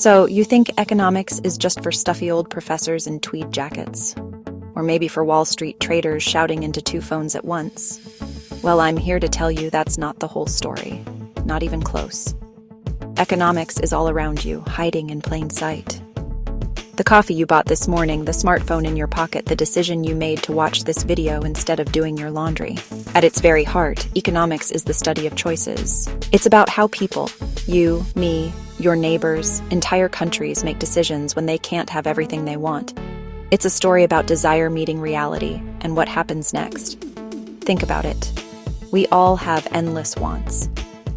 So, you think economics is just for stuffy old professors in tweed jackets? Or maybe for Wall Street traders shouting into two phones at once? Well, I'm here to tell you that's not the whole story. Not even close. Economics is all around you, hiding in plain sight. The coffee you bought this morning, the smartphone in your pocket, the decision you made to watch this video instead of doing your laundry. At its very heart, economics is the study of choices. It's about how people, you, me, your neighbors, entire countries make decisions when they can't have everything they want. It's a story about desire meeting reality and what happens next. Think about it. We all have endless wants.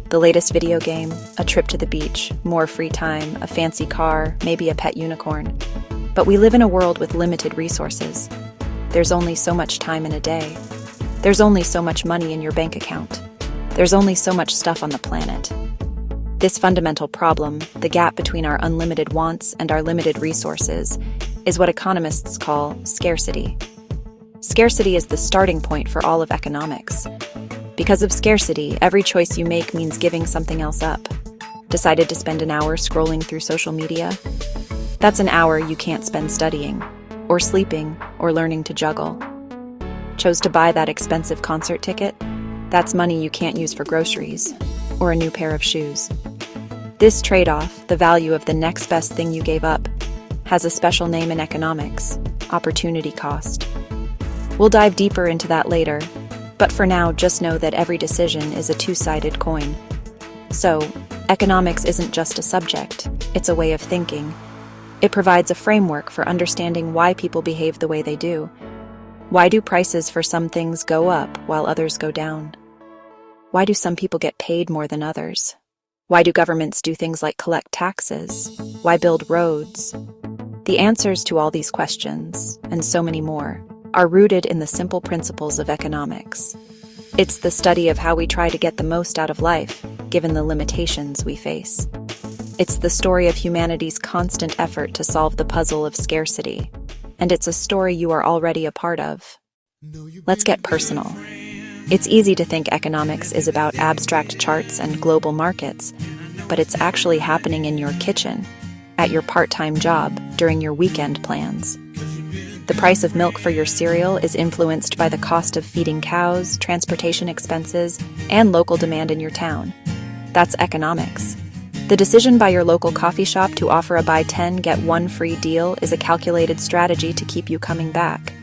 The latest video game, a trip to the beach, more free time, a fancy car, maybe a pet unicorn. But we live in a world with limited resources. There's only so much time in a day. There's only so much money in your bank account. There's only so much stuff on the planet. This fundamental problem, the gap between our unlimited wants and our limited resources, is what economists call scarcity. Scarcity is the starting point for all of economics. Because of scarcity, every choice you make means giving something else up. Decided to spend an hour scrolling through social media? That's an hour you can't spend studying, or sleeping, or learning to juggle. Chose to buy that expensive concert ticket? That's money you can't use for groceries, or a new pair of shoes. This trade-off, the value of the next best thing you gave up, has a special name in economics: opportunity cost. We'll dive deeper into that later, but for now, just know that every decision is a two-sided coin. So, economics isn't just a subject, it's a way of thinking. It provides a framework for understanding why people behave the way they do. Why do prices for some things go up while others go down? Why do some people get paid more than others? Why do governments do things like collect taxes? Why build roads? The answers to all these questions, and so many more, are rooted in the simple principles of economics. It's the study of how we try to get the most out of life, given the limitations we face. It's the story of humanity's constant effort to solve the puzzle of scarcity, and it's a story you are already a part of. Let's get personal. It's easy to think economics is about abstract charts and global markets, but it's actually happening in your kitchen, at your part-time job, during your weekend plans. The price of milk for your cereal is influenced by the cost of feeding cows, transportation expenses, and local demand in your town. That's economics. The decision by your local coffee shop to offer a buy 10, get 1 free deal is a calculated strategy to keep you coming back.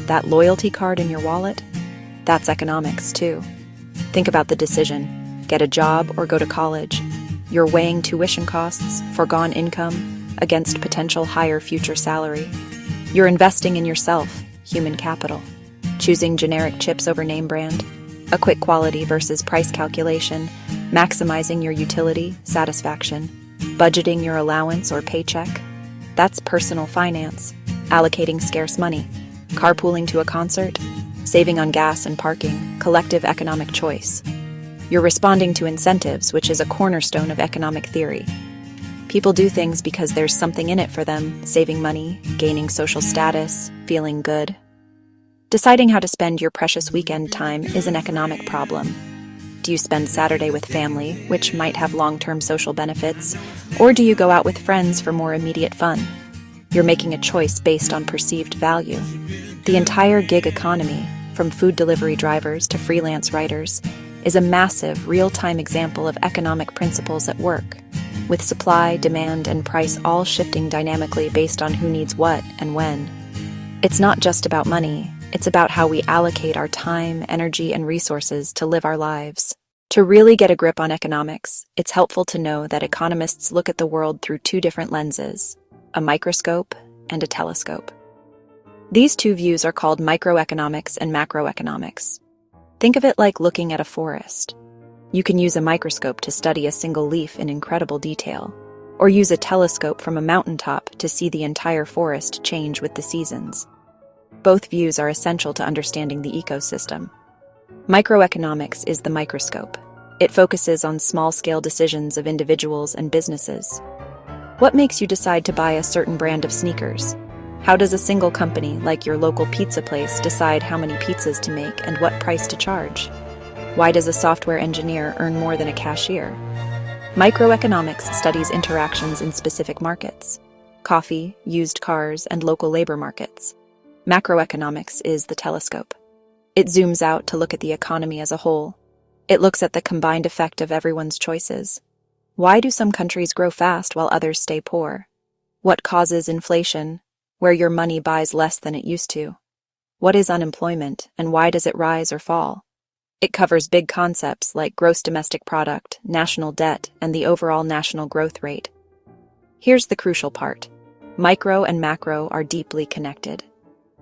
That loyalty card in your wallet? That's economics, too. Think about the decision: get a job or go to college. You're weighing tuition costs, foregone income, against potential higher future salary. You're investing in yourself, human capital. Choosing generic chips over name brand, a quick quality versus price calculation, maximizing your utility, satisfaction, budgeting your allowance or paycheck. That's personal finance, allocating scarce money, carpooling to a concert, saving on gas and parking, collective economic choice. You're responding to incentives, which is a cornerstone of economic theory. People do things because there's something in it for them: saving money, gaining social status, feeling good. Deciding how to spend your precious weekend time is an economic problem. Do you spend Saturday with family, which might have long-term social benefits, or do you go out with friends for more immediate fun? You're making a choice based on perceived value. The entire gig economy, from food delivery drivers to freelance writers, is a massive, real-time example of economic principles at work, with supply, demand, and price all shifting dynamically based on who needs what and when. It's not just about money, it's about how we allocate our time, energy, and resources to live our lives. To really get a grip on economics, it's helpful to know that economists look at the world through two different lenses: a microscope and a telescope. These two views are called microeconomics and macroeconomics. Think of it like looking at a forest. You can use a microscope to study a single leaf in incredible detail, or use a telescope from a mountaintop to see the entire forest change with the seasons. Both views are essential to understanding the ecosystem. Microeconomics is the microscope. It focuses on small-scale decisions of individuals and businesses. What makes you decide to buy a certain brand of sneakers? How does a single company, like your local pizza place, decide how many pizzas to make and what price to charge? Why does a software engineer earn more than a cashier? Microeconomics studies interactions in specific markets: coffee, used cars, and local labor markets. Macroeconomics is the telescope. It zooms out to look at the economy as a whole. It looks at the combined effect of everyone's choices. Why do some countries grow fast while others stay poor? What causes inflation, where your money buys less than it used to? What is unemployment, and why does it rise or fall? It covers big concepts like gross domestic product, national debt, and the overall national growth rate. Here's the crucial part. Micro and macro are deeply connected.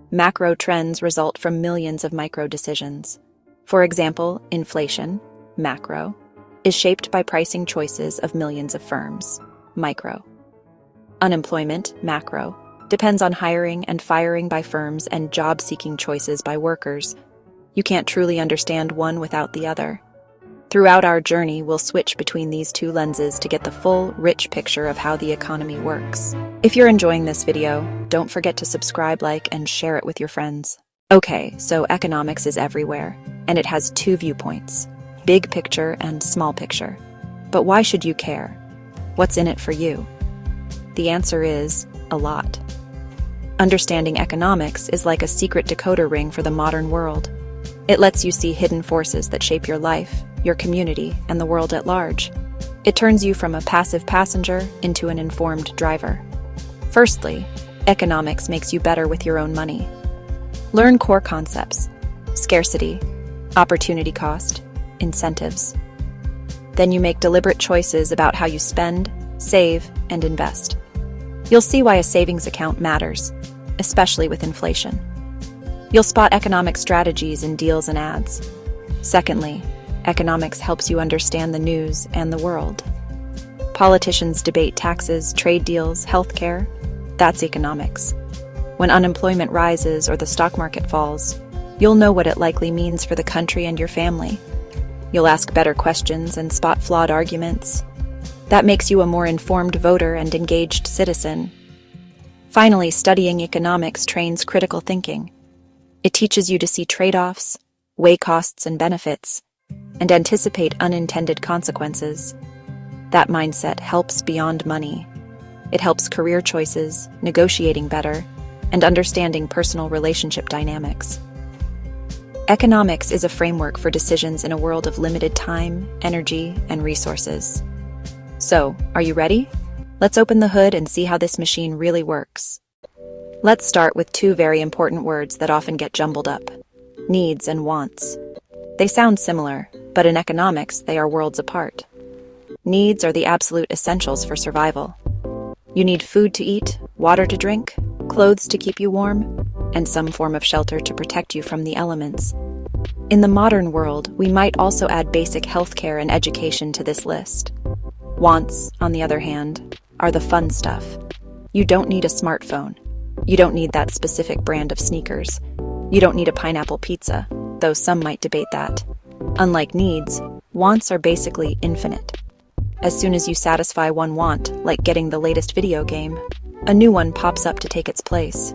Macro trends result from millions of micro decisions. For example, inflation, macro, is shaped by pricing choices of millions of firms, micro. Unemployment, macro, depends on hiring and firing by firms and job-seeking choices by workers. You can't truly understand one without the other. Throughout our journey, we'll switch between these two lenses to get the full, rich picture of how the economy works. If you're enjoying this video, don't forget to subscribe, like, and share it with your friends. Okay, so economics is everywhere, and it has two viewpoints: big picture and small picture. But why should you care? What's in it for you? The answer is a lot. Understanding economics is like a secret decoder ring for the modern world. It lets you see hidden forces that shape your life, your community, and the world at large. It turns you from a passive passenger into an informed driver. Firstly, economics makes you better with your own money. Learn core concepts: scarcity, opportunity cost, incentives. Then you make deliberate choices about how you spend, save, and invest. You'll see why a savings account matters, especially with inflation. You'll spot economic strategies in deals and ads. Secondly, economics helps you understand the news and the world. Politicians debate taxes, trade deals, healthcare. That's economics. When unemployment rises or the stock market falls, you'll know what it likely means for the country and your family. You'll ask better questions and spot flawed arguments. That makes you a more informed voter and engaged citizen. Finally, studying economics trains critical thinking. It teaches you to see trade-offs, weigh costs and benefits, and anticipate unintended consequences. That mindset helps beyond money. It helps career choices, negotiating better, and understanding personal relationship dynamics. Economics is a framework for decisions in a world of limited time, energy, and resources. So, are you ready? Let's open the hood and see how this machine really works. Let's start with two very important words that often get jumbled up: needs and wants. They sound similar, but in economics, they are worlds apart. Needs are the absolute essentials for survival. You need food to eat, water to drink, clothes to keep you warm, and some form of shelter to protect you from the elements. In the modern world, we might also add basic healthcare and education to this list. Wants, on the other hand, are the fun stuff. You don't need a smartphone. You don't need that specific brand of sneakers. You don't need a pineapple pizza, though some might debate that. Unlike needs, wants are basically infinite. As soon as you satisfy one want, like getting the latest video game, a new one pops up to take its place.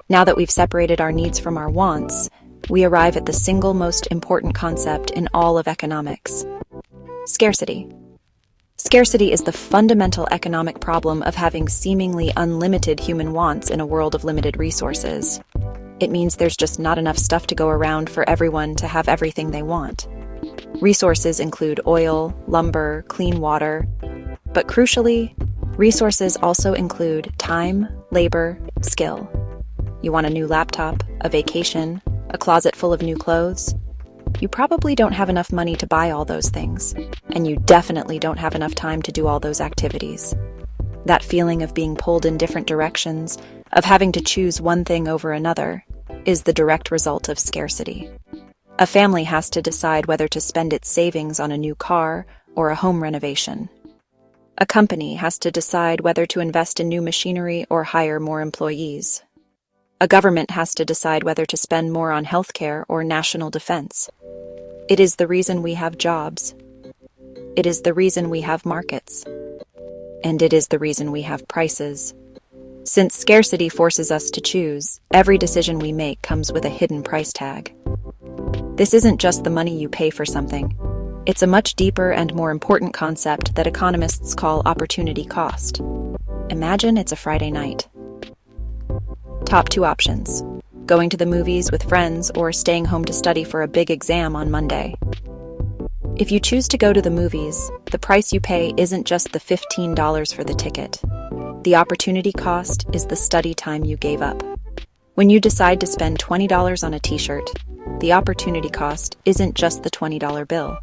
Now that we've separated our needs from our wants, we arrive at the single most important concept in all of economics: scarcity. Scarcity is the fundamental economic problem of having seemingly unlimited human wants in a world of limited resources. It means there's just not enough stuff to go around for everyone to have everything they want. Resources include oil, lumber, clean water, but crucially, resources also include time, labor, skill. You want a new laptop, a vacation, a closet full of new clothes? You probably don't have enough money to buy all those things, and you definitely don't have enough time to do all those activities. That feeling of being pulled in different directions, of having to choose one thing over another, is the direct result of scarcity. A family has to decide whether to spend its savings on a new car or a home renovation. A company has to decide whether to invest in new machinery or hire more employees. A government has to decide whether to spend more on healthcare or national defense. It is the reason we have jobs. It is the reason we have markets. And it is the reason we have prices. Since scarcity forces us to choose, every decision we make comes with a hidden price tag. This isn't just the money you pay for something. It's a much deeper and more important concept that economists call opportunity cost. Imagine it's a Friday night. Top 2 options: going to the movies with friends or staying home to study for a big exam on Monday. If you choose to go to the movies, the price you pay isn't just the $15 for the ticket. The opportunity cost is the study time you gave up. When you decide to spend $20 on a t-shirt, the opportunity cost isn't just the $20 bill.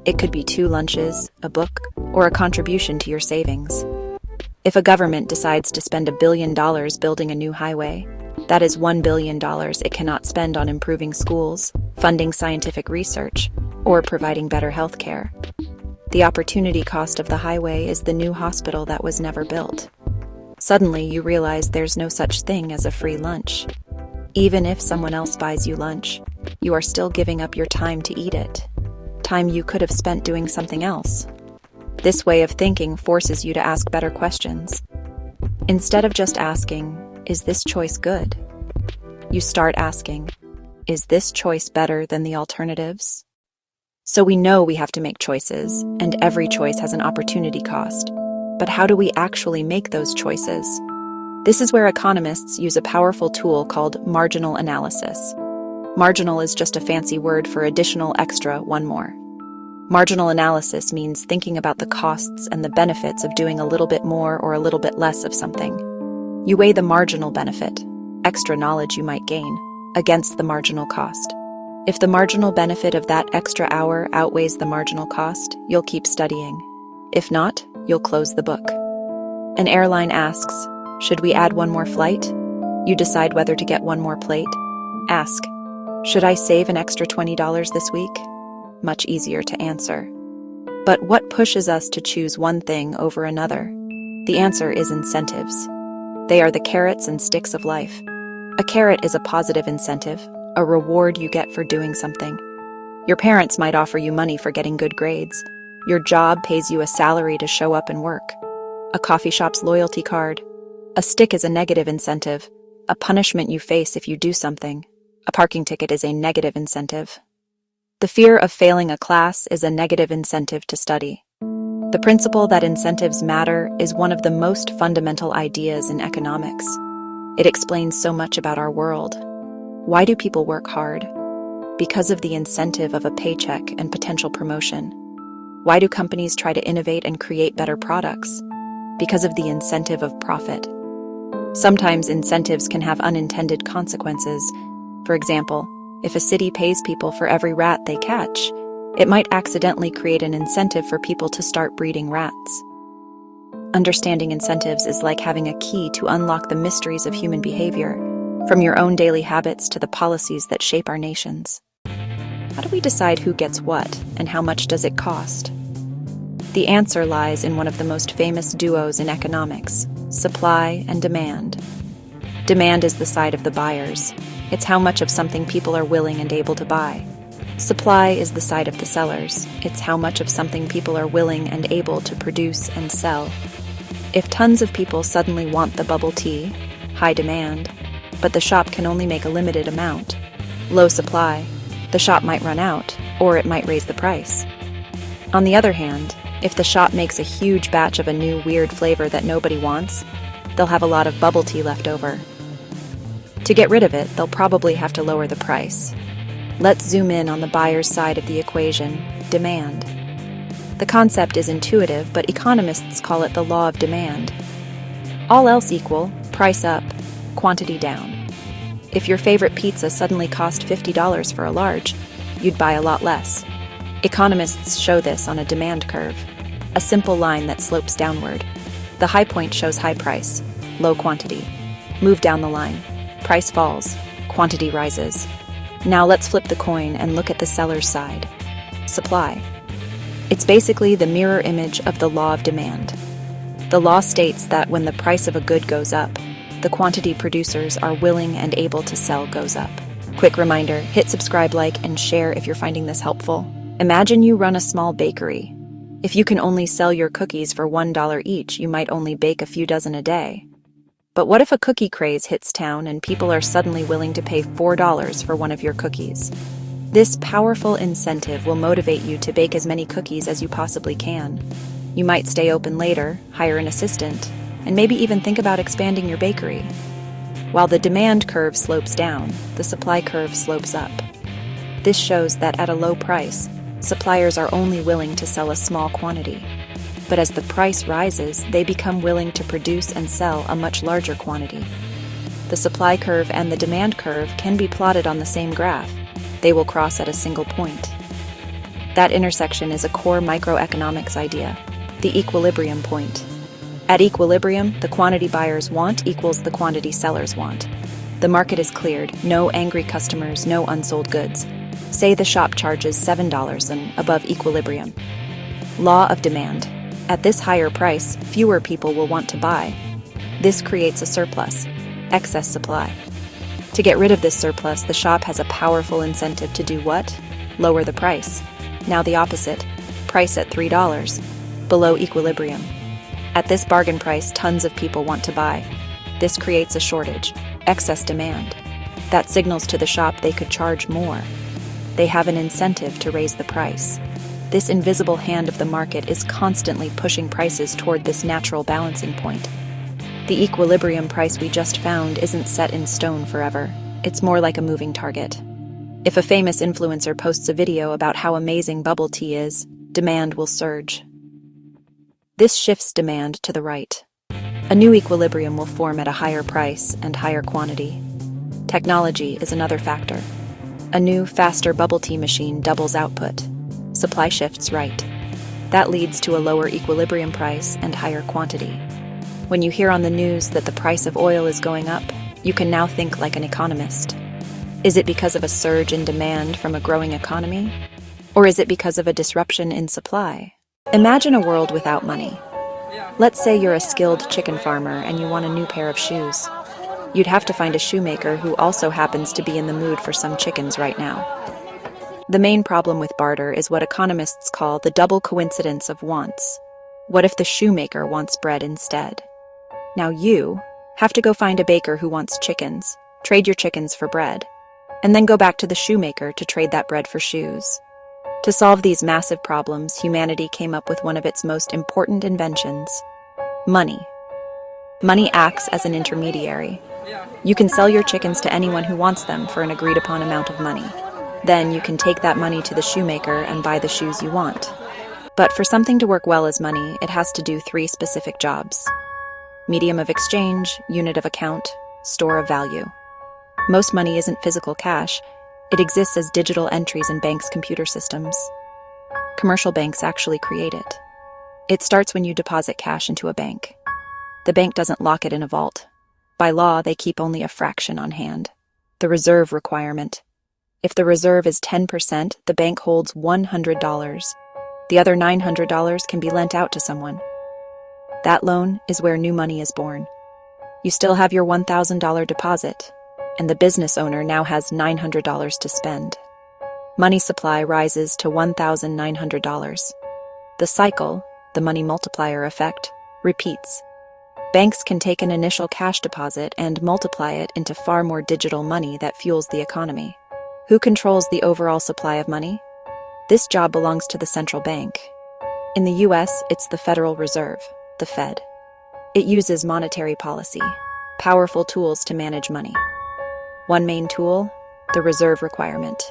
It could be 2 lunches, a book, or a contribution to your savings. If a government decides to spend $1 billion building a new highway, that is $1 billion it cannot spend on improving schools, funding scientific research, or providing better health care. The opportunity cost of the highway is the new hospital that was never built. Suddenly, you realize there's no such thing as a free lunch. Even if someone else buys you lunch, you are still giving up your time to eat it. Time you could have spent doing something else. This way of thinking forces you to ask better questions. Instead of just asking, "Is this choice good?" you start asking, "Is this choice better than the alternatives?" So we know we have to make choices, and every choice has an opportunity cost. But how do we actually make those choices? This is where economists use a powerful tool called marginal analysis. Marginal is just a fancy word for additional, extra, one more. Marginal analysis means thinking about the costs and the benefits of doing a little bit more or a little bit less of something. You weigh the marginal benefit, extra knowledge you might gain, against the marginal cost. If the marginal benefit of that extra hour outweighs the marginal cost, you'll keep studying. If not, you'll close the book. An airline asks, "Should we add one more flight?" You decide whether to get one more plate. Ask, "Should I save an extra $20 this week?" Much easier to answer. But what pushes us to choose one thing over another? The answer is incentives. They are the carrots and sticks of life. A carrot is a positive incentive, a reward you get for doing something. Your parents might offer you money for getting good grades. Your job pays you a salary to show up and work. A coffee shop's loyalty card. A stick is a negative incentive, a punishment you face if you do something. A parking ticket is a negative incentive. The fear of failing a class is a negative incentive to study. The principle that incentives matter is one of the most fundamental ideas in economics. It explains so much about our world. Why do people work hard? Because of the incentive of a paycheck and potential promotion. Why do companies try to innovate and create better products? Because of the incentive of profit. Sometimes incentives can have unintended consequences. For example, if a city pays people for every rat they catch, it might accidentally create an incentive for people to start breeding rats. Understanding incentives is like having a key to unlock the mysteries of human behavior, from your own daily habits to the policies that shape our nations. How do we decide who gets what, and how much does it cost? The answer lies in one of the most famous duos in economics, supply and demand. Demand is the side of the buyers. It's how much of something people are willing and able to buy. Supply is the side of the sellers. It's how much of something people are willing and able to produce and sell. If tons of people suddenly want the bubble tea, high demand, but the shop can only make a limited amount, low supply, the shop might run out, or it might raise the price. On the other hand, if the shop makes a huge batch of a new weird flavor that nobody wants, they'll have a lot of bubble tea left over. To get rid of it, they'll probably have to lower the price. Let's zoom in on the buyer's side of the equation, demand. The concept is intuitive, but economists call it the law of demand. All else equal, price up, quantity down. If your favorite pizza suddenly cost $50 for a large, you'd buy a lot less. Economists show this on a demand curve, a simple line that slopes downward. The high point shows high price, low quantity. Move down the line. Price falls, quantity rises. Now let's flip the coin and look at the seller's side. Supply. It's basically the mirror image of the law of demand. The law states that when the price of a good goes up, the quantity producers are willing and able to sell goes up. Quick reminder, hit subscribe, like, and share if you're finding this helpful. Imagine you run a small bakery. If you can only sell your cookies for $1 each, you might only bake a few dozen a day. But what if a cookie craze hits town and people are suddenly willing to pay $4 for one of your cookies? This powerful incentive will motivate you to bake as many cookies as you possibly can. You might stay open later, hire an assistant, and maybe even think about expanding your bakery. While the demand curve slopes down, the supply curve slopes up. This shows that at a low price, suppliers are only willing to sell a small quantity. But as the price rises, they become willing to produce and sell a much larger quantity. The supply curve and the demand curve can be plotted on the same graph. They will cross at a single point. That intersection is a core microeconomics idea, the equilibrium point. At equilibrium, the quantity buyers want equals the quantity sellers want. The market is cleared, no angry customers, no unsold goods. Say the shop charges $7 and above equilibrium. Law of demand. At this higher price, fewer people will want to buy. This creates a surplus, excess supply. To get rid of this surplus, the shop has a powerful incentive to do what? Lower the price. Now the opposite, price at $3, below equilibrium. At this bargain price, tons of people want to buy. This creates a shortage, excess demand. That signals to the shop they could charge more. They have an incentive to raise the price. This invisible hand of the market is constantly pushing prices toward this natural balancing point. The equilibrium price we just found isn't set in stone forever. It's more like a moving target. If a famous influencer posts a video about how amazing bubble tea is, demand will surge. This shifts demand to the right. A new equilibrium will form at a higher price and higher quantity. Technology is another factor. A new, faster bubble tea machine doubles output. Supply shifts right. That leads to a lower equilibrium price and higher quantity. When you hear on the news that the price of oil is going up, you can now think like an economist. Is it because of a surge in demand from a growing economy? Or is it because of a disruption in supply? Imagine a world without money. Let's say you're a skilled chicken farmer and you want a new pair of shoes. You'd have to find a shoemaker who also happens to be in the mood for some chickens right now. The main problem with barter is what economists call the double coincidence of wants. What if the shoemaker wants bread instead? Now you have to go find a baker who wants chickens, trade your chickens for bread, and then go back to the shoemaker to trade that bread for shoes. To solve these massive problems, humanity came up with one of its most important inventions: money. Money acts as an intermediary. You can sell your chickens to anyone who wants them for an agreed-upon amount of money. Then you can take that money to the shoemaker and buy the shoes you want. But for something to work well as money, it has to do 3 specific jobs: medium of exchange, unit of account, store of value. Most money isn't physical cash. It exists as digital entries in banks' computer systems. Commercial banks actually create it. It starts when you deposit cash into a bank. The bank doesn't lock it in a vault. By law, they keep only a fraction on hand. The reserve requirement. If the reserve is 10%, the bank holds $100. The other $900 can be lent out to someone. That loan is where new money is born. You still have your $1,000 deposit, and the business owner now has $900 to spend. Money supply rises to $1,900. The cycle, the money multiplier effect, repeats. Banks can take an initial cash deposit and multiply it into far more digital money that fuels the economy. Who controls the overall supply of money? This job belongs to the central bank. In the US, it's the Federal Reserve, the Fed. It uses monetary policy, powerful tools to manage money. One main tool, the reserve requirement.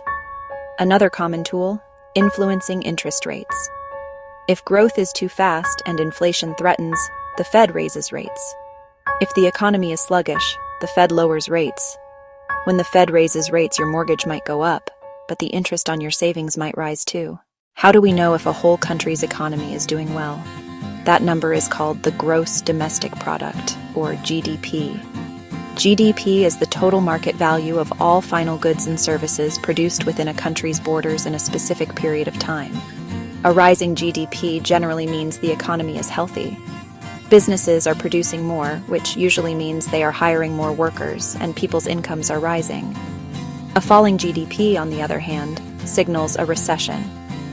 Another common tool, influencing interest rates. If growth is too fast and inflation threatens, the Fed raises rates. If the economy is sluggish, the Fed lowers rates. When the Fed raises rates, your mortgage might go up, but the interest on your savings might rise too. How do we know if a whole country's economy is doing well? That number is called the Gross Domestic Product, or GDP. GDP is the total market value of all final goods and services produced within a country's borders in a specific period of time. A rising GDP generally means the economy is healthy. Businesses are producing more, which usually means they are hiring more workers and people's incomes are rising. A falling GDP, on the other hand, signals a recession,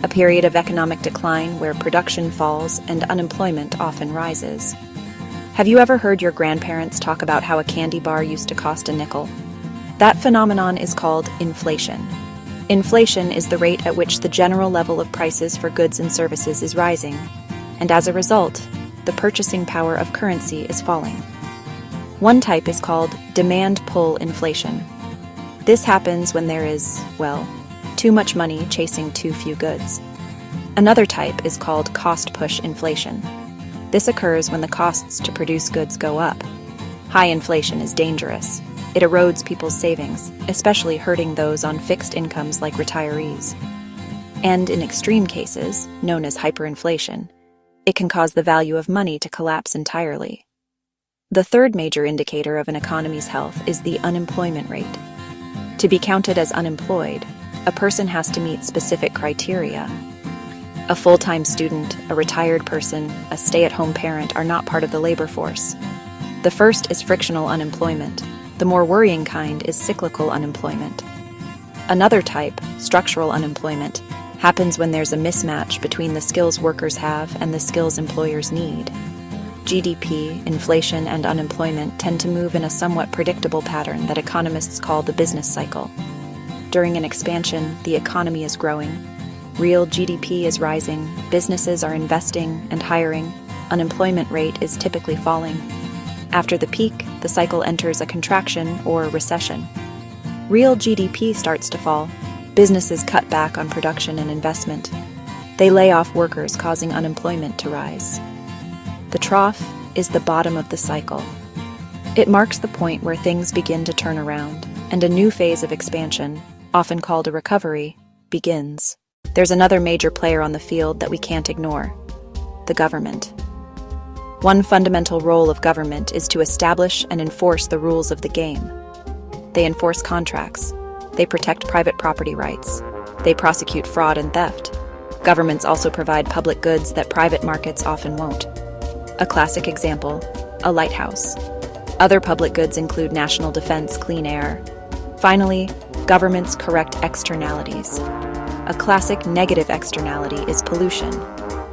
a period of economic decline where production falls and unemployment often rises. Have you ever heard your grandparents talk about how a candy bar used to cost a nickel? That phenomenon is called inflation. Inflation is the rate at which the general level of prices for goods and services is rising, and as a result, the purchasing power of currency is falling. One type is called demand-pull inflation. This happens when there is, well, too much money chasing too few goods. Another type is called cost-push inflation. This occurs when the costs to produce goods go up. High inflation is dangerous. It erodes people's savings, especially hurting those on fixed incomes like retirees. And in extreme cases, known as hyperinflation, it can cause the value of money to collapse entirely. The third major indicator of an economy's health is the unemployment rate. To be counted as unemployed, a person has to meet specific criteria. A full-time student, a retired person, a stay-at-home parent are not part of the labor force. The first is frictional unemployment. The more worrying kind is cyclical unemployment. Another type, structural unemployment, happens when there's a mismatch between the skills workers have and the skills employers need. GDP, inflation, and unemployment tend to move in a somewhat predictable pattern that economists call the business cycle. During an expansion, the economy is growing. Real GDP is rising, businesses are investing and hiring, unemployment rate is typically falling. After the peak, the cycle enters a contraction or recession. Real GDP starts to fall. Businesses cut back on production and investment. They lay off workers, causing unemployment to rise. The trough is the bottom of the cycle. It marks the point where things begin to turn around, and a new phase of expansion, often called a recovery, begins. There's another major player on the field that we can't ignore: the government. One fundamental role of government is to establish and enforce the rules of the game. They enforce contracts. They protect private property rights. They prosecute fraud and theft. Governments also provide public goods that private markets often won't. A classic example, a lighthouse. Other public goods include national defense, clean air. Finally, governments correct externalities. A classic negative externality is pollution.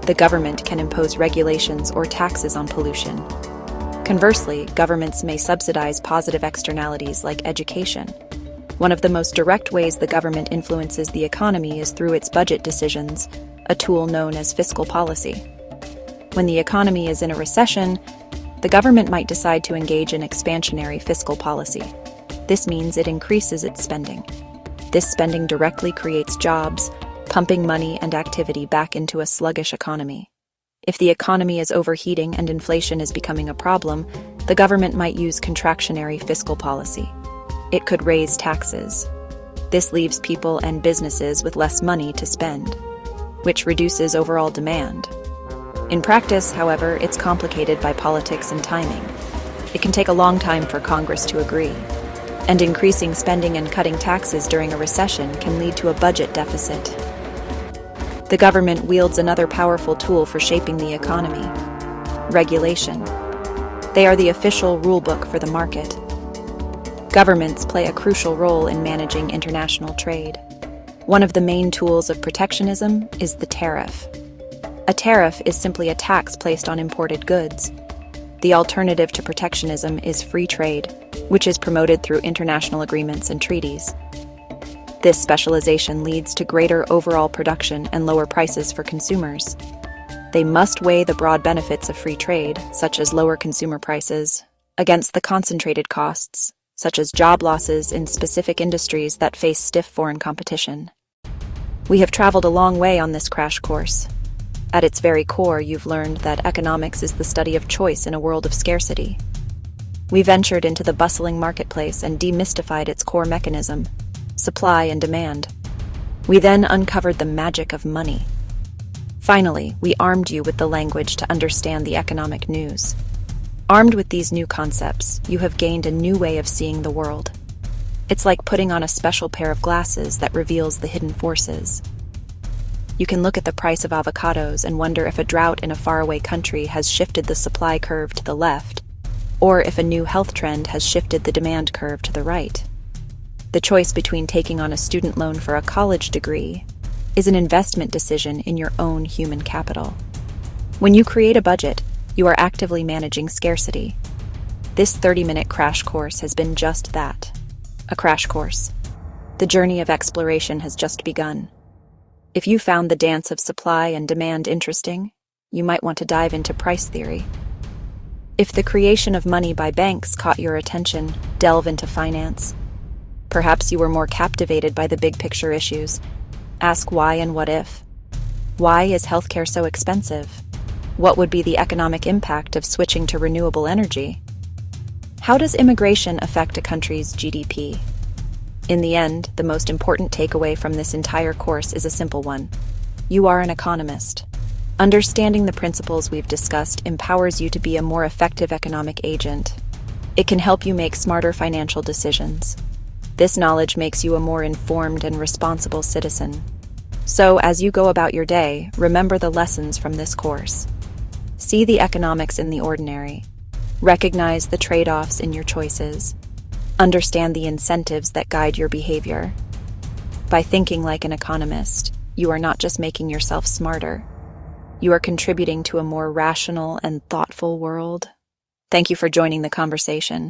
The government can impose regulations or taxes on pollution. Conversely, governments may subsidize positive externalities like education. One of the most direct ways the government influences the economy is through its budget decisions, a tool known as fiscal policy. When the economy is in a recession, the government might decide to engage in expansionary fiscal policy. This means it increases its spending. This spending directly creates jobs, pumping money and activity back into a sluggish economy. If the economy is overheating and inflation is becoming a problem, the government might use contractionary fiscal policy. It could raise taxes. This leaves people and businesses with less money to spend, which reduces overall demand. In practice, however, it's complicated by politics and timing. It can take a long time for Congress to agree, and increasing spending and cutting taxes during a recession can lead to a budget deficit. The government wields another powerful tool for shaping the economy: regulation. They are the official rulebook for the market. Governments play a crucial role in managing international trade. One of the main tools of protectionism is the tariff. A tariff is simply a tax placed on imported goods. The alternative to protectionism is free trade, which is promoted through international agreements and treaties. This specialization leads to greater overall production and lower prices for consumers. They must weigh the broad benefits of free trade, such as lower consumer prices, against the concentrated costs, such as job losses in specific industries that face stiff foreign competition. We have traveled a long way on this crash course. At its very core, you've learned that economics is the study of choice in a world of scarcity. We ventured into the bustling marketplace and demystified its core mechanism: supply and demand. We then uncovered the magic of money. Finally, we armed you with the language to understand the economic news. Armed with these new concepts, you have gained a new way of seeing the world. It's like putting on a special pair of glasses that reveals the hidden forces. You can look at the price of avocados and wonder if a drought in a faraway country has shifted the supply curve to the left, or if a new health trend has shifted the demand curve to the right. The choice between taking on a student loan for a college degree is an investment decision in your own human capital. When you create a budget, you are actively managing scarcity. This 30-minute crash course has been just that, a crash course. The journey of exploration has just begun. If you found the dance of supply and demand interesting, you might want to dive into price theory. If the creation of money by banks caught your attention, delve into finance. Perhaps you were more captivated by the big picture issues. Ask why and what if. Why is healthcare so expensive? What would be the economic impact of switching to renewable energy? How does immigration affect a country's GDP? In the end, the most important takeaway from this entire course is a simple one. You are an economist. Understanding the principles we've discussed empowers you to be a more effective economic agent. It can help you make smarter financial decisions. This knowledge makes you a more informed and responsible citizen. So, as you go about your day, remember the lessons from this course. See the economics in the ordinary. Recognize the trade-offs in your choices. Understand the incentives that guide your behavior. By thinking like an economist, you are not just making yourself smarter. You are contributing to a more rational and thoughtful world. Thank you for joining the conversation.